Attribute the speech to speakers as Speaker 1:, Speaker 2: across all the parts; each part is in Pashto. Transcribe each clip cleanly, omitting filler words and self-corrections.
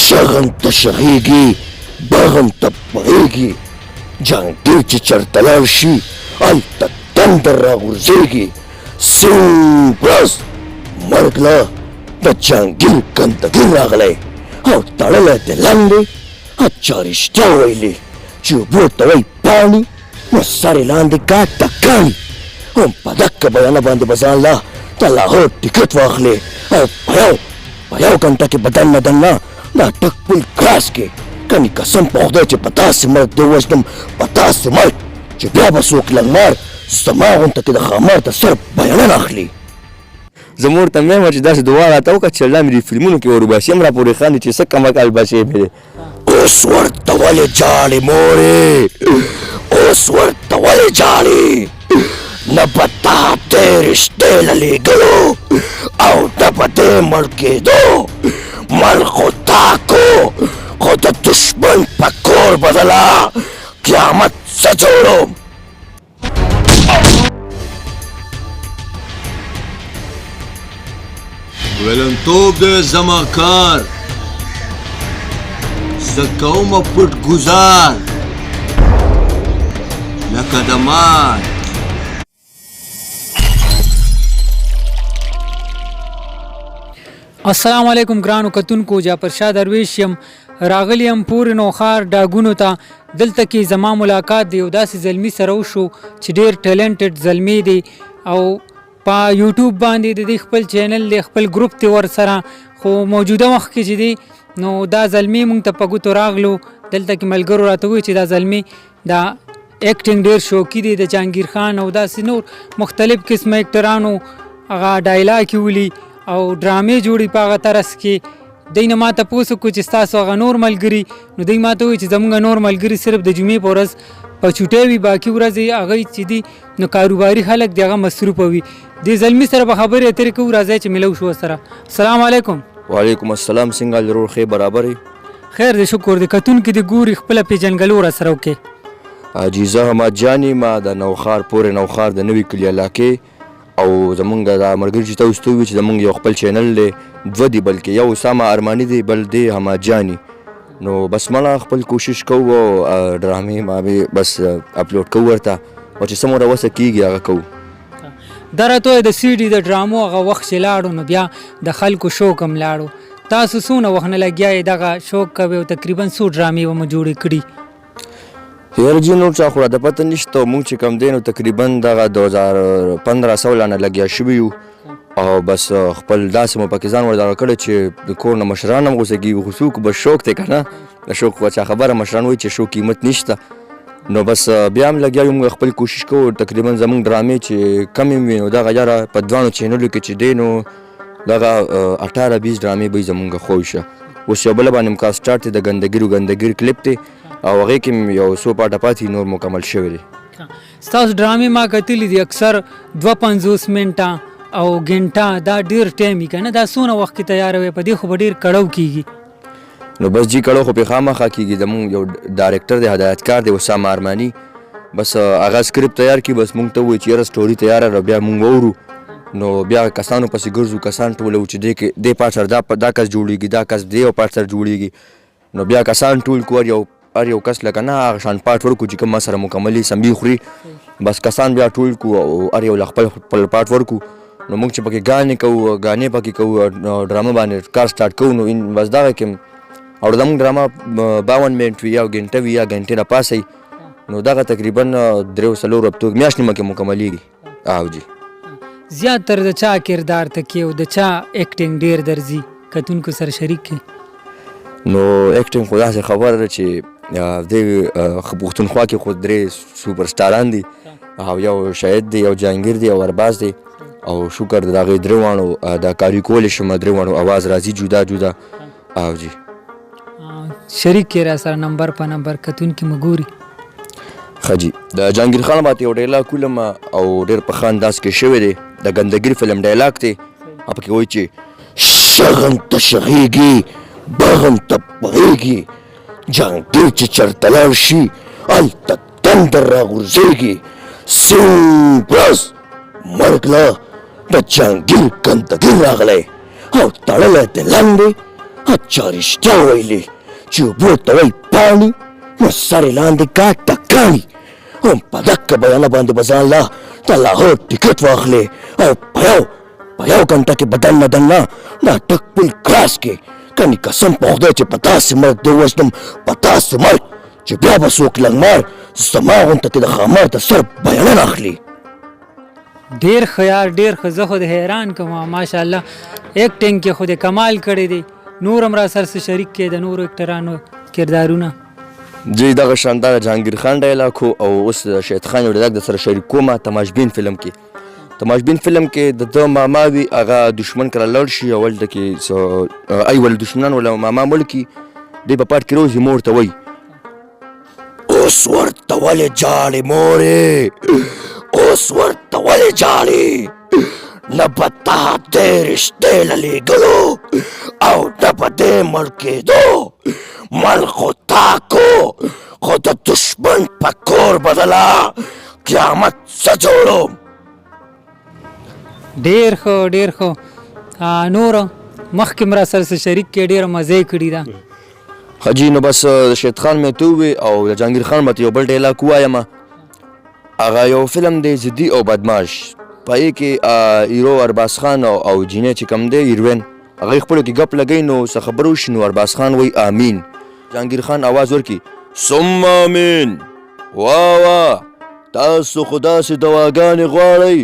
Speaker 1: شغن ته شغیږي بغن ته پغیږي جهانګیر چې چرته لاړ شي هلته تندر راغورځېږي سیند ورځ مرګ له د جهانګیر ګندګیر راغلی او تړلی د لاندې چا رښتیا ویلي چې اوبو ته وایي پاڼي نو سر یې لاندې کا ټکاڼي هم په دکه بیانه باندې به ځان له د لاهور ټکټ واخلې او په یو ګنټه کې به دننه دننه دا ټک پل کراس کې کني قسم په خدای چې په تاسې مرګ دې وژنم په تاسې مرګ چې بیا به څوک لنګمار زما غونته کې د ښامار د سر بیانه نه اخلي
Speaker 2: زه مور ته مې وایم چې داسې دعا راته وکړه چې الله مې دې فلمونو کې وروباسي هم راپورې خاندي چې څه کمکال بچی مې دی
Speaker 1: اوس ورته ولې جاړې مورې اوس ورته ولې جاړې نه به تا دې رشتې له لېږلو او نه به دې مړ کېدو مړ خو تا کو خو د دشمن په کور بدله قیامت څه جوړم
Speaker 3: ولنتوب د زما کار زه کومه پټ ګزار لکه د مار
Speaker 4: السلام علیکم ګرانو کتونکو جعفر شاه درویش یم راغلی یم پورې نوښار ډاګونو ته دلته کې زما ملاقات د یو داسې زلمي سره وشو چې ډېر ټیلنټډ زلمی دی او په یوټیوب باندې د دې خپل چینل دی خپل ګروپ دی ورسره خو موجوده وخت کې چې دی نو دا زلمی موږ ته په ګوتو راغلو دلته کې ملګرو راته وویل چې دا زلمی دا ایکټینګ ډېر شوقي دی د جهانګیر خان او داسې نور مختلف قسمه ایکټرانو هغه ډایلاګ ولي او ډرامې جوړي په هغه طرز کې دی نه ما تپوس وکړو چې ستاسو هغه نور ملګري نو دی ما ته وویل چې زموږ نور ملګري صرف د جمعې په ورځ په چوټۍ وي باقي ورځې هغه چې دي نو کاروباري خلک دی هغه مصروفه وي دې زلمي سره به خبرې اترې کوو راځئ چې ملو شو سره السلام علیکم
Speaker 2: وعلیکم السلام څنګه ضرور ښې برابر یې
Speaker 4: خیر دی شکر دی کتونکي دې ګوري خپله پېژنګلو راسره وکړې
Speaker 2: عجیزه احمد جانې ما د نوښار پورې نوښار د نوي کلي علاقې او زمونږ دا ملګري چې تاسو ته وویل چې زمونږ یو خپل چینل دی دوه دي بلکې یو اسامه ارماني دی بل دی حماد جاني نو بس مړه خپل کوشش کوو او ډرامې ما به بس اپلوډ کوو ورته او چې څومره وسه کېږي هغه کوو
Speaker 4: دا راته وایي د سی ډي د ډرامو هغه وخت چې لاړو نو بیا د خلکو شوق هم لاړو تاسو څونه وخت نه لګیا یې دغه شوق کوئ او تقریبا څو ډرامې به مو جوړې کړي
Speaker 2: یاره جی نور چا خو راته پته نشته مونږ چې کم دی نو تقریبا دغه 2015 نه لګیا شوي یو او بس خپل داسې مو پکې ځان ور دغه کړی چې د کور نه مشران هم غوسه کېږي خو څوک به شوق دی که نه د شوق خو چا خبره مشران وایي چې شوق قیمت نشته نو بس بیا هم لګیا یو موږ خپل کوشش کوو تقریبا زموږ ډرامې چې کم هم وي نو دغه یاره په دوانو چینلو کې چې دی نو دغه 18-20 ډرامې به یې زموږ خوښ شه اوس یو بله باندې مکا سټارټ دی د ګندګیر کلیپ دی او هغې کې یو څو پاټه پاتې نور مکمل شوی دی
Speaker 4: ستاسو ډرامې ما کتلي دي اکثر 2-50 منټه او ګنټه دا ډېر ټایم وي که نه دا څونه وخت کې تیاروي په دې خو به ډېر کړو کېږي
Speaker 2: نو بس جی کړو خو پې خامخا کېږي زمونږ یو ډایرکټر دی هدایتکار دی اسامه ارماني بس هغه سکرپټ تیار کړي بس مونږ ته ووایي چې یاره سټوري تیاره ده بیا مونږ واورو نو بیا کسانو پسې ګرځو کسان ټولوو چې دې پارټ سره دا کس جوړېږي دا کس دې یو پارټ سره جوړېږي نو بیا کسان ټول کو هر یو کس لکه نه هغه شان پارټ ورکړو چې کوم ما سره مکملي سمبي خوري بس کسان بیا ټول کو او هر یو له خپل پارټ ورکړو نو موږ چې پکې ګانې پکې کوو ډرامه باندې کار سټارټ کوو نو بس دغه کې او زموږ ډرامه 52 منټ وي یا ګنټه وي یا ګنټې نه پاسه نو دغه تقریبا 3-4 هفتو میاشت نیمه کې مکملیږي او جی
Speaker 4: زیاتره د چا کردار ته کې او د چا ایکټینګ ډېر درځي کتونکو سره شریک کې
Speaker 2: نو ایکټینګ خو داسې خبره ده چې دې پښتونخوا کې خو 3 سوپر سټاران دي او یو شاهد دی یو جهانګیر دی او ارباز دی او شکر د هغې 3 واړو دا کاري کولی شم 3 واړو اواز راځي جدا او جی
Speaker 4: شریک کې را سره نمبر په نمبر کتونکي مو ګوري
Speaker 2: ښه جي د جهانګیر خان باندې یو ډایلاګ کولم او ډېر په ښه انداز کې شوی دی د ګندګیر فلم ډایلاګ دی پکې وایي چې
Speaker 1: شغن ته شغیږي بغن ته پغیږي جهانګیر چې چرته لاړ شي هلته تندر راغورځېږي سیند ورځ مرګ له د جهانګیر ګندګیر راغلی او تړلی د لاندې اچھا رشتیا ویلې چې اوبو ته وایي پاڼي نو سر یې لاندې کا ټکاڼي هم په دکه بیانه باندې به ځان لا د لاهور ټکټ واخلې او په یو ګنټه کې به دننه دا ټک پل کراس کې کنې قسم په خدای چې په داسې مرګ دې ووژنم په داسې مرګ چې بیا به څوک لنګمار زما غونته کې د ښامار د سر بیانه نه اخلي.
Speaker 4: ډیر ښه یار ډیر ښه. زه خو د حیران کوم ماشاءالله ایکټینګ کې خو د کمال کړی دی. نور هم را سر څه شریک کې د نورو اکټرانو کردارونه؟
Speaker 2: جی دغه شاندار جهانګیر خان ډایلاګ او اوس شهید خان یو ډایلاګ د سره شریک کومه تماشبین فلم کې. تماشبین فلم کې د ده ماما وي هغه دشمن کله لړ شي او هلته کې ول دشمنان ولا ماما مړ کي دی په پاټ کې روزي مور ته وایي
Speaker 1: اوس ورته ولې جاړې مورې اوس ورته ولې جاړې نه به تا دې رشتې له لېږلو او نه به دې مړ کېدو مړ خو تا کو خو د دشمن په کور بدله قیامت څه جوړوم.
Speaker 4: ډیر ښه ډیر ښه. نور مخکې مرا سره څه شریک کې ډېره مزه یې کړې ده.
Speaker 2: حاجي نو بس شهید خان مې ته ووې او د جهانګیر خان به ته یو بل ډایلاګ ووایم. هغه یو فلم دی ضدي او بدماش په هغې کې هیرو ارباز خان او جینۍ چې کوم دی هیروین هغوی خپلو کې ګپ لګوي نو څه خبره وشي نو ارباز خان وایي امین. جهانګیر خان آواز ورکړي ثم امین واه تاسو خو داسې دواګانې غواړئ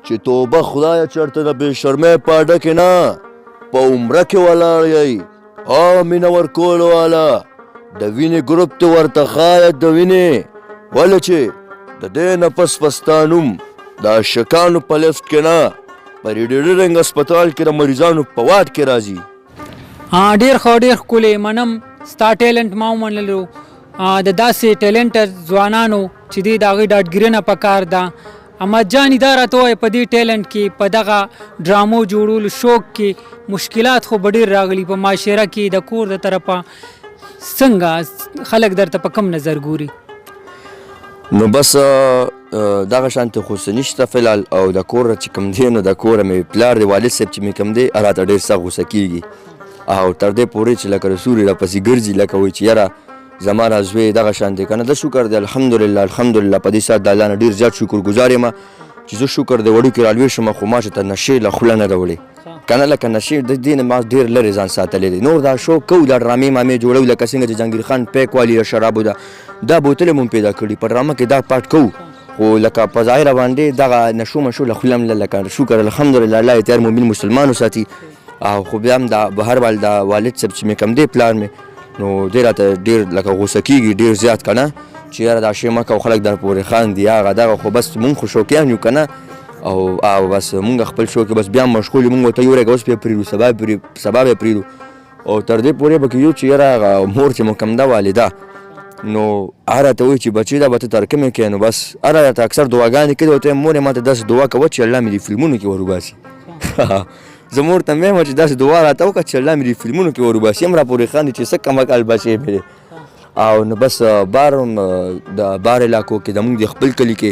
Speaker 2: چې توبه خدایه چېرته د بې شرمۍ په اډه کې نه په عمره کې ولاړ یئ مینه ورکولو والا د وینې ګروپ ته ورته ښایه د وینې ولې چې د دې نه پس ستا نوم د عاشقانو په لیست کې نه په ریډیډرنګ هسپتال کې د مریضانو په واټ کې راځي.
Speaker 4: ډېر ښه ډېر ښکلی. منم ستا ټیلنټ ما ومنلو. د داسې ټیلنټ ځوانانو چې دی د هغوی ډاډګیرنه پکار ده. احمد جان دا راته ووایه په دې ټیلنټ کې په دغه ډرامو جوړولو شوق کې مشکلات خو به ډېر راغلي په معاشره کې د کور د طرفه څنګه خلک درته په کم نظر ګوري؟
Speaker 2: نو بس دغه شانتې خو څه نشته فلحال او د کوره چې کوم دی نو د کوره مې پلار دی والد صاحب چې مې کوم دی راته ډېر سخت غوسه کېږي او تر دې پورې چې لکه رسول راپسې ګرځي لکه وایي چې یاره زما را زوی دغه شان دی که نه د شکر دی الحمدلله الحمدلله په دې ساعت د الله نه ډېر زیات شکرګزار یم چې زه شکر دی وړوکې رالوی شم خو ما چې ته نشې له خوله نه راوړې که نه لکه نشې د دې نه ما ډېر لرې ځان ساتلی دی. نور دا شوق کوو دا ډرامې مامې جوړوو لکه څنګه چې جهانګیر خان پیک والي د شرابو ده دا بوتلې مو پیدا کړي په ډرامه کې دا پاټ کوو خو لکه په ظاهره باندې دغه نشو مشو له خوله هم لکه شکر الحمدلله الله یې تیار مؤمن مسلمان وساتي او خو بیا هم د بهر د والد صاحب چې مې کوم دی پلار مې نو دی راته ډېر لکه غوسه کېږي ډېر زیات که نه چې یاره دا شی مه کوه خلک در پورې خاندي هغه دغه خو بس مونږ خو شوقیان یو که نه او بس مونږ خپل شوق کې بس بیا هم مشغول یو مونږ ورته یو ورځ اوس بیا پرېږدو سبا بیا پرېږدو او تر دې پورې به کېږو چې یاره هغه مور چې مو کوم ده والده نو هغه راته وایي چې بچې دا به ته تر کومې کوې نو بس هغه راته اکثر دعاګانې کوي ورته وایم مور یې ما ته داسې دعا کوه چې الله مې دې فلمونو کې ور وباسي. زه مور ته مې وایم چې داسې دعا راته وکړه چې الله مې دې فلمونو کې ور وباسي هم را پورې خاندي چې څه کمکال بچې مې دی او نو بس بار د بار علاقو کې د مونږ د خپل کلي کې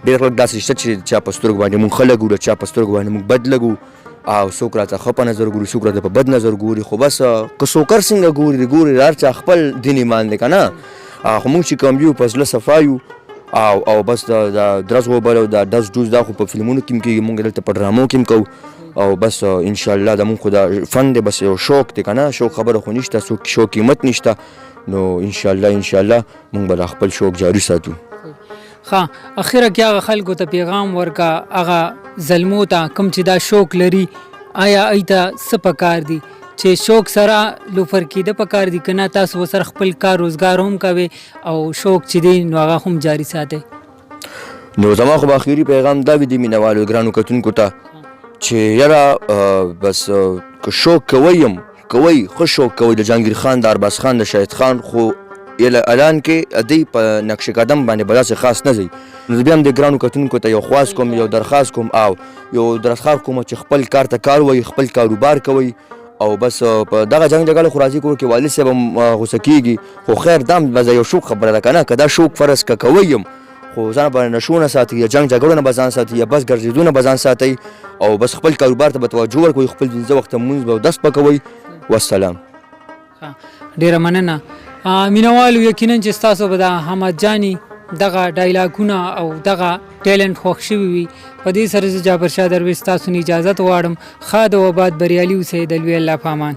Speaker 2: ډېر خلک داسې شته چې چا په سترګو باندې مونږ ښه لګو د چا په سترګو باندې مونږ بد لګو او څوک راته ښه په نظر ګوري څوک راته په بد نظر ګوري خو بس که څوکر څنګه ګوري هر چا خپل دین ایمان دی که نه خو مونږ چې کوم یو په زړه صفا یو او بس د درز غوبل او د ډز ډوز دا خو په فلمونو کې هم کېږي مونږ دلته په ډرامو کې هم کوو او بس انشاءالله د مونږ خو دا فن دی بس یو شوق دی که نه شوق خبره خو نشته شوق قیمت نشته نو انشاءالله مونږ به دا خپل شوق جاري ساتو.
Speaker 4: ښه اخره کې هغه خلکو ته پیغام ورکه هغه زلمو ته کوم چې دا شوق لري آیا ای ته څه پکار دي چې شوق سره لوفر کېده پکار دي که نه تاسو ورسره خپل کار روزګار هم کوئ او شوق چې دی نو هغه هم جاري ساتئ؟
Speaker 2: نو زما خو به اخري پیغام دا وي د مینهوالو ګرانو کتونکو ته چې یاره بس که شوق کوئ ښه شوق کوئ د جهانګیر خان د ارباز خان د شهید خان خو اعلان کې دی په نقش قدم باندې به داسې خاص نه ځئ نو زه بیا هم د ګرانو کتونکو ته یو خواست کوم یو درخواست کوم او یو درخواست کوم چې خپل کار ته کار وایي خپل کاروبار کوئ او بس په دغه جنګ جګړه خو راځي کور کې والد صاحب هم غوسه کېږي خو خیر دا هم یو شوق خبره ده که نه که دا شوق فرض که کوئ یم خو ځان به نشو نه ساتئ یا جنګ جګړو نه به ځان ساتئ یا بس ګرځېدو نه به ځان ساتئ او بس خپل کاروبار ته به توجه ورکوئ خپل پنځه وخته لمونځ به اودس به کوئ والسلام.
Speaker 4: ډیره مننه. مینوالو یقینا چې ستاسو به د حمد جانی دغه ډایلاګونه او دغه ټیلنټ خوښ شوي وي. په دې سره زه جابر شاه درویش ستاسو نه اجازت غواړم. ښاد او آباد بریالي اوسئ. د لوی الله په امان.